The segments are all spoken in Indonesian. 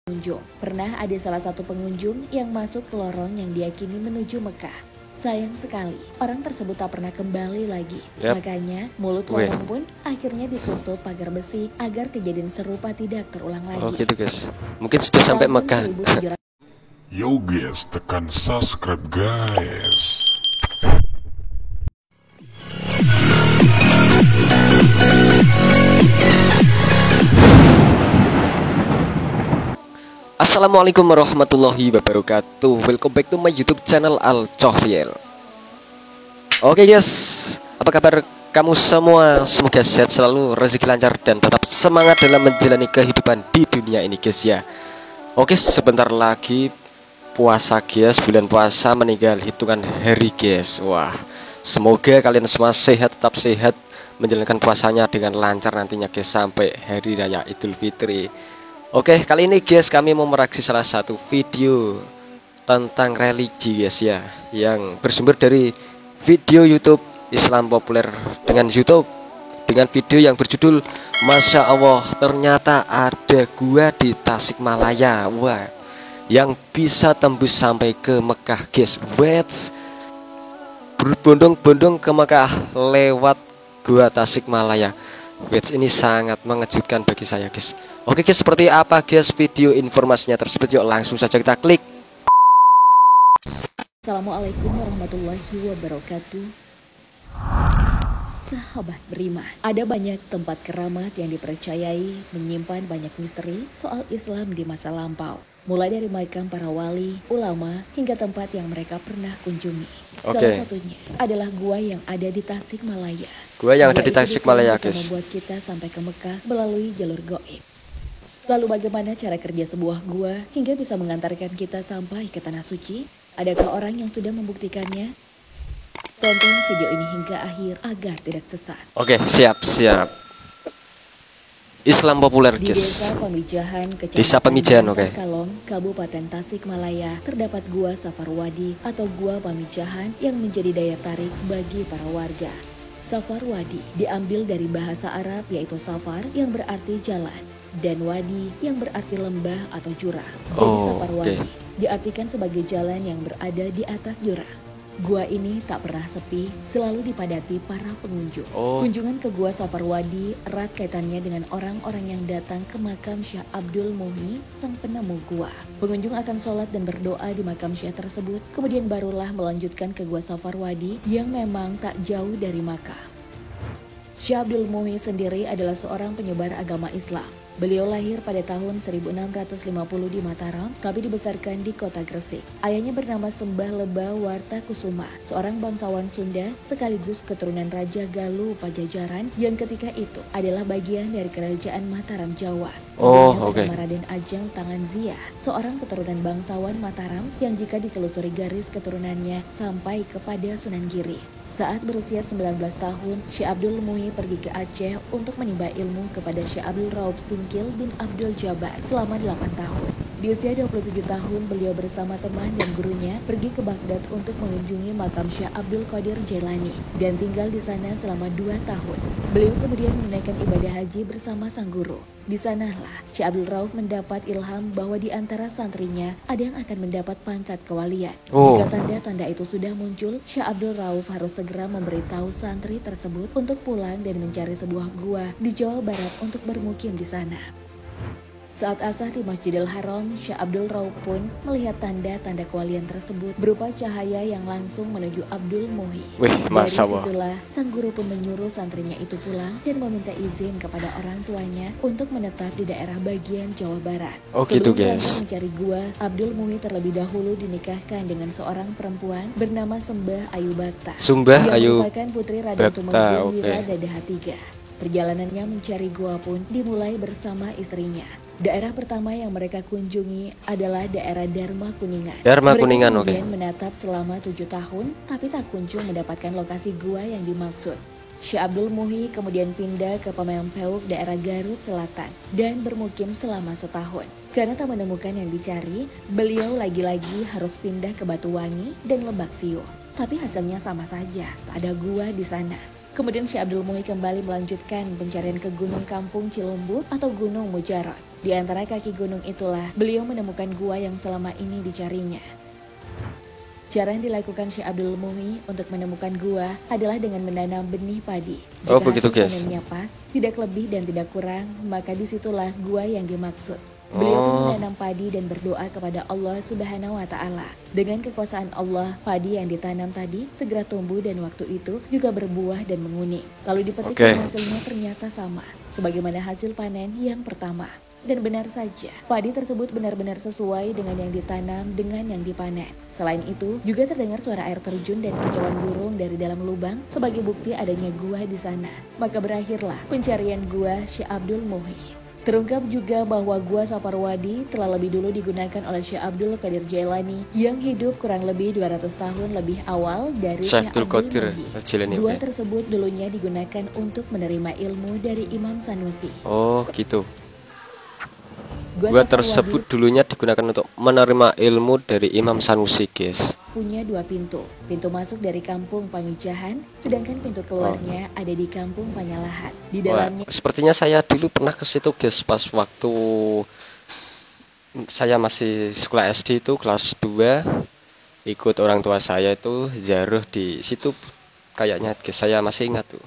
pengunjung. Pernah ada salah satu pengunjung yang masuk ke lorong yang diyakini menuju Mekah. Sayang sekali, orang tersebut tak pernah kembali lagi. Makanya, mulut lorong pun akhirnya ditutup pagar besi agar kejadian serupa tidak terulang lagi. Oh gitu guys, mungkin sudah sampai Mekah. Yo guys, tekan subscribe guys. Assalamualaikum warahmatullahi wabarakatuh. Welcome back to my YouTube channel Al Cohriel. Oke guys, apa kabar kamu semua? Semoga sehat selalu, rezeki lancar dan tetap semangat dalam menjalani kehidupan di dunia ini guys ya. Oke, sebentar lagi puasa guys, bulan puasa meninggal hitungan hari guys. Wah, semoga kalian semua sehat, tetap sehat, menjalankan puasanya dengan lancar nantinya guys sampai hari raya Idul Fitri. Oke, kali ini guys kami mau mereaksi salah satu video tentang religi guys ya, yang bersumber dari video YouTube Islam Populer dengan video yang berjudul Masya Allah, ternyata ada gua di Tasikmalaya. Wah, yang bisa tembus sampai ke Mekah guys. Berbondong-bondong ke Mekah lewat gua Tasikmalaya. Ini sangat mengejutkan bagi saya guys. Oke guys, seperti apa guys video informasinya tersebut? Yuk langsung saja kita klik. Assalamualaikum warahmatullahi wabarakatuh. Sahabat beriman, ada banyak tempat keramat yang dipercayai menyimpan banyak misteri soal Islam di masa lampau. Mulai dari makam para wali, ulama, hingga tempat yang mereka pernah kunjungi. Salah satunya adalah gua yang ada di Tasikmalaya. Gua yang ada di Tasikmalaya guys, membuat kita sampai ke Mekah melalui jalur gaib. Lalu bagaimana cara kerja sebuah gua hingga bisa mengantarkan kita sampai ke tanah suci? Adakah orang yang sudah membuktikannya? Tonton video ini hingga akhir agar tidak sesat. Oke, siap. Islam Populer guys. Desa Pamijahan, oke. Kalong, Kabupaten Tasikmalaya, terdapat Gua Safarwadi atau Gua Pamijahan yang menjadi daya tarik bagi para warga. Safarwadi diambil dari bahasa Arab yaitu safar yang berarti jalan dan wadi yang berarti lembah atau jurang. Jadi Safarwadi diartikan sebagai jalan yang berada di atas jurang. Gua ini tak pernah sepi, selalu dipadati para pengunjung. Kunjungan ke Gua Safarwadi erat kaitannya dengan orang-orang yang datang ke makam Syekh Abdul Muhi, sang penemu gua. Pengunjung akan sholat dan berdoa di makam Syekh tersebut, kemudian barulah melanjutkan ke Gua Safarwadi yang memang tak jauh dari makam. Syekh Abdul Muhi sendiri adalah seorang penyebar agama Islam. Beliau lahir pada tahun 1650 di Mataram, tapi dibesarkan di kota Gresik. Ayahnya bernama Sembah Lebah Wartakusuma, seorang bangsawan Sunda sekaligus keturunan Raja Galuh Pajajaran yang ketika itu adalah bagian dari kerajaan Mataram Jawa. Raden Ajeng Tanganzia, seorang keturunan bangsawan Mataram yang jika ditelusuri garis keturunannya sampai kepada Sunan Giri. Saat berusia 19 tahun, Syekh Abdul Muhi pergi ke Aceh untuk menimba ilmu kepada Syekh Abdul Rauf Singkil bin Abdul Jabbar selama 8 tahun. Di usia 27 tahun, beliau bersama teman dan gurunya pergi ke Baghdad untuk mengunjungi makam Syekh Abdul Qadir Jailani dan tinggal di sana selama 2 tahun. Beliau kemudian menunaikan ibadah haji bersama sang guru. Di sanalah Syekh Abdul Rauf mendapat ilham bahwa di antara santrinya ada yang akan mendapat pangkat kewalian. Jika tanda-tanda itu sudah muncul, Syekh Abdul Rauf harus segera memberitahu santri tersebut untuk pulang dan mencari sebuah gua di Jawa Barat untuk bermukim di sana. Saat asar di Masjidil Haram, Syekh Abdul Rauf pun melihat tanda-tanda kewalian tersebut berupa cahaya yang langsung menuju Abdul Muhi. Dari situlah, sang guru pun menyuruh santrinya itu pulang dan meminta izin kepada orang tuanya untuk menetap di daerah bagian Jawa Barat. Sebelum berangkat mencari gua, Abdul Muhi terlebih dahulu dinikahkan dengan seorang perempuan bernama Sembah Ayu Bakta. Yang merupakan putri Raden Tumenggung Wiradada III. Perjalanannya mencari gua pun dimulai bersama istrinya. Daerah pertama yang mereka kunjungi adalah daerah Dharma Kuningan. Mereka kemudian menatap selama 7 tahun, tapi tak kunjung mendapatkan lokasi gua yang dimaksud. Syekh Abdul Muhi kemudian pindah ke Pamengpeuk daerah Garut Selatan dan bermukim selama setahun. Karena tak menemukan yang dicari, beliau lagi-lagi harus pindah ke Batuwangi dan Lebak Siu. Tapi hasilnya sama saja, tak ada gua di sana. Kemudian Syekh Abdul Muhi kembali melanjutkan pencarian ke Gunung Kampung Cilumbu atau Gunung Mujarot. Di antara kaki gunung itulah beliau menemukan gua yang selama ini dicarinya. Cara yang dilakukan Syekh Abdul Muhi untuk menemukan gua adalah dengan menanam benih padi. Jika begitu, hasil guys. panennya pas, tidak lebih dan tidak kurang, maka disitulah gua yang dimaksud. Beliau pun menanam padi dan berdoa kepada Allah Subhanahu wa Ta'ala. Dengan kekuasaan Allah, padi yang ditanam tadi segera tumbuh dan waktu itu juga berbuah dan menguning. Lalu dipetik dan hasilnya ternyata sama, sebagaimana hasil panen yang pertama. Dan benar saja, padi tersebut benar-benar sesuai dengan yang ditanam dengan yang dipanen. Selain itu, juga terdengar suara air terjun dan kicauan burung dari dalam lubang sebagai bukti adanya gua di sana. Maka berakhirlah pencarian gua Syekh Abdul Muhi. Terungkap juga bahwa gua Safarwadi telah lebih dulu digunakan oleh Syekh Abdul Qadir Jailani yang hidup kurang lebih 200 tahun lebih awal dari Syekh Abdul Muhi. Gua tersebut dulunya digunakan untuk menerima ilmu dari Imam Sanusi. Oh gitu. Gua tersebut dulunya digunakan untuk menerima ilmu dari Imam Sanusi, guys. Punya 2 pintu. Pintu masuk dari kampung Pamijahan, sedangkan pintu keluarnya ada di kampung Panyalahan. Di dalamnya sepertinya saya dulu pernah ke situ, guys, pas waktu saya masih sekolah SD itu kelas 2. Ikut orang tua saya itu ziarah di situ. Kayaknya guys, saya masih ingat tuh.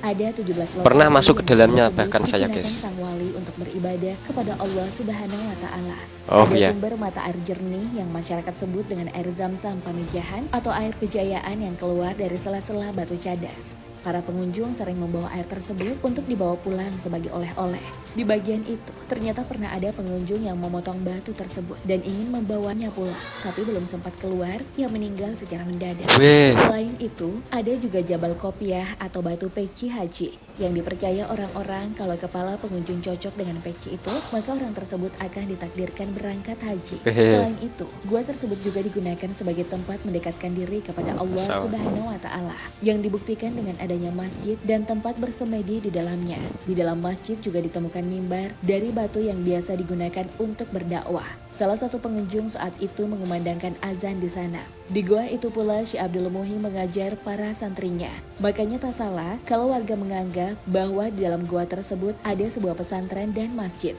Ada 17 pernah masuk ke dalamnya bahkan saya, guys. Sang wali untuk beribadah kepada Allah Subhanahu wa Ta'ala. Ada sumber mata air jernih yang masyarakat sebut dengan air Zam-Zam Pamijahan atau air kejayaan yang keluar dari sela-sela batu cadas. Para pengunjung sering membawa air tersebut untuk dibawa pulang sebagai oleh-oleh. Di bagian itu, ternyata pernah ada pengunjung yang memotong batu tersebut dan ingin membawanya pulang, tapi belum sempat keluar, ia meninggal secara mendadak. Selain itu, ada juga Jabal Kopiah atau batu peci haji, yang dipercaya orang-orang kalau kepala pengunjung cocok dengan peci itu, maka orang tersebut akan ditakdirkan berangkat haji. Selain itu, gua tersebut juga digunakan sebagai tempat mendekatkan diri kepada Allah Subhanahu wa Ta'ala, yang dibuktikan dengan adanya masjid dan tempat bersemedi di dalamnya. Di dalam masjid juga ditemukan mimbar dari batu yang biasa digunakan untuk berdakwah. Salah satu pengunjung saat itu mengumandangkan azan di sana. Di gua itu pula Syekh Abdul Muhi mengajar para santrinya. Makanya tak salah kalau warga menganggap bahwa di dalam gua tersebut ada sebuah pesantren dan masjid.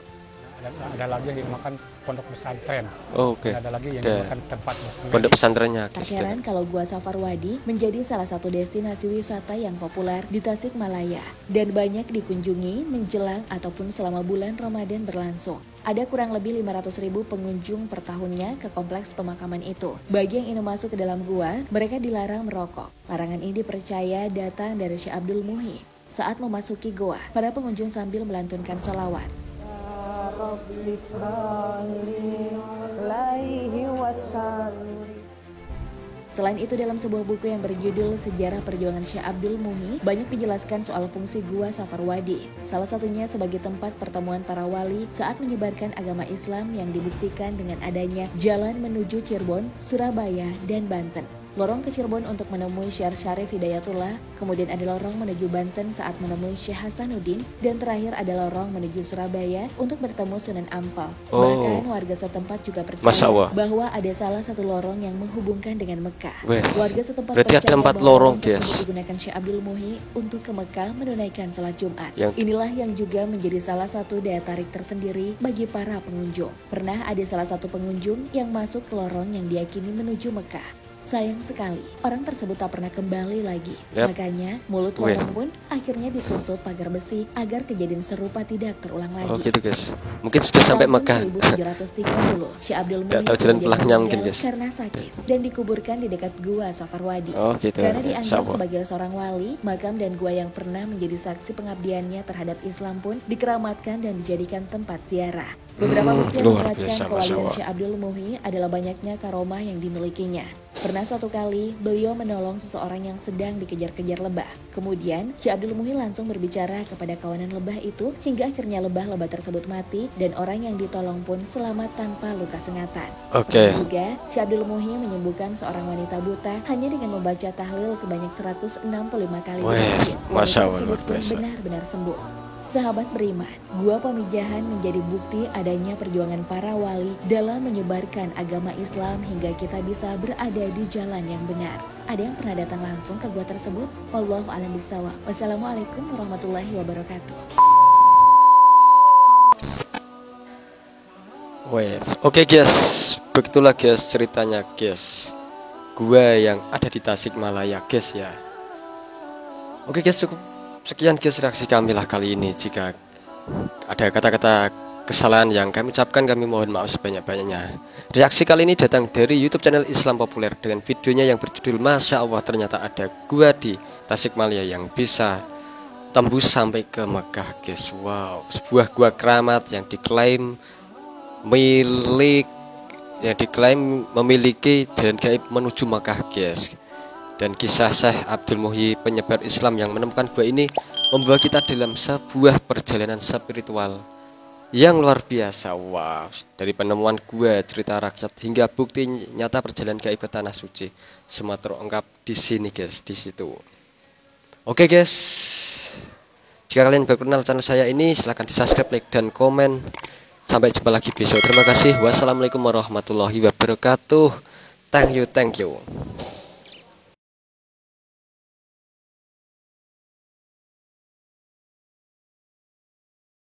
Ada lagi yang dinamakan pondok pesantren. Ada lagi yang dinamakan tempat muslim. Pondok pesantrennya. Heran kalau Gua Safarwadi menjadi salah satu destinasi wisata yang populer di Tasikmalaya dan banyak dikunjungi menjelang ataupun selama bulan Ramadan berlangsung. Ada kurang lebih 500.000 pengunjung per tahunnya ke kompleks pemakaman itu. Bagi yang ingin masuk ke dalam gua, mereka dilarang merokok. Larangan ini dipercaya datang dari Syekh Abdul Muhi. Saat memasuki gua, para pengunjung sambil melantunkan sholawat. Selain itu, dalam sebuah buku yang berjudul Sejarah Perjuangan Syekh Abdul Muhi, banyak dijelaskan soal fungsi gua Safarwadi. Salah satunya sebagai tempat pertemuan para wali saat menyebarkan agama Islam yang dibuktikan dengan adanya jalan menuju Cirebon, Surabaya, dan Banten. Lorong ke Cirebon untuk menemui Syekh Syarif Hidayatullah, kemudian ada lorong menuju Banten saat menemui Syekh Hasanuddin, dan terakhir ada lorong menuju Surabaya untuk bertemu Sunan Ampel. Bahkan warga setempat juga percaya bahwa ada salah satu lorong yang menghubungkan dengan Mekah. Warga setempat berarti ada 4 lorong, guys. Digunakan Syekh Abdul Muhi untuk ke Mekah menunaikan sholat Jumat. Inilah yang juga menjadi salah satu daya tarik tersendiri bagi para pengunjung. Pernah ada salah satu pengunjung yang masuk ke lorong yang diyakini menuju Mekah. Sayang sekali, orang tersebut tak pernah kembali lagi. Makanya, mulut lorong pun akhirnya ditutup pagar besi agar kejadian serupa tidak terulang lagi. Oh gitu, guys. Mungkin sudah sampai Mekah. 1730, Syekh Abdul Muhi tahu jalan pulangnya mungkin, guys. Karena sakit dan dikuburkan di dekat gua Safarwadi. Oh gitu. Karena dianggap sebagai seorang wali, makam dan gua yang pernah menjadi saksi pengabdiannya terhadap Islam pun dikeramatkan dan dijadikan tempat ziarah. Beberapa bukti yang menguatkan kewalian Syekh Abdul Muhi adalah banyaknya karomah yang dimilikinya. Pernah suatu kali, beliau menolong seseorang yang sedang dikejar-kejar lebah. Kemudian, Syekh Abdul Muhi langsung berbicara kepada kawanan lebah itu hingga akhirnya lebah-lebah tersebut mati dan orang yang ditolong pun selamat tanpa luka sengatan. Juga, Syekh Abdul Muhi menyembuhkan seorang wanita buta hanya dengan membaca tahlil sebanyak 165 kali. Masya Allah, luar biasa. Benar-benar sembuh. Sahabat beriman, Gua Pamijahan menjadi bukti adanya perjuangan para wali dalam menyebarkan agama Islam hingga kita bisa berada di jalan yang benar. Ada yang pernah datang langsung ke gua tersebut? Wallahu a'lam bishawab. Wassalamualaikum warahmatullahi wabarakatuh. Wes, oke guys, begitulah guys ceritanya guys. Gua yang ada di Tasikmalaya guys ya. Oke guys, cukup sekian guys reaksi kami lah kali ini. Jika ada kata-kata kesalahan yang kami ucapkan, kami mohon maaf sebanyak-banyaknya. Reaksi kali ini datang dari YouTube channel Islam Populer dengan videonya yang berjudul Masya Allah ternyata ada gua di Tasikmalaya yang bisa tembus sampai ke Mekah guys. Wow, sebuah gua keramat yang diklaim memiliki jalan gaib menuju Mekah guys. Dan kisah Syekh Abdul Muhyi penyebar Islam yang menemukan gua ini membawa kita dalam sebuah perjalanan spiritual yang luar biasa. Wow, dari penemuan gua, cerita rakyat hingga bukti nyata perjalanan gaib ke tanah suci, semua terungkap di sini guys, di situ. Oke guys, jika kalian baru kenal channel saya ini, silahkan di subscribe, like, dan komen. Sampai jumpa lagi besok. Terima kasih. Wassalamualaikum warahmatullahi wabarakatuh. Thank you.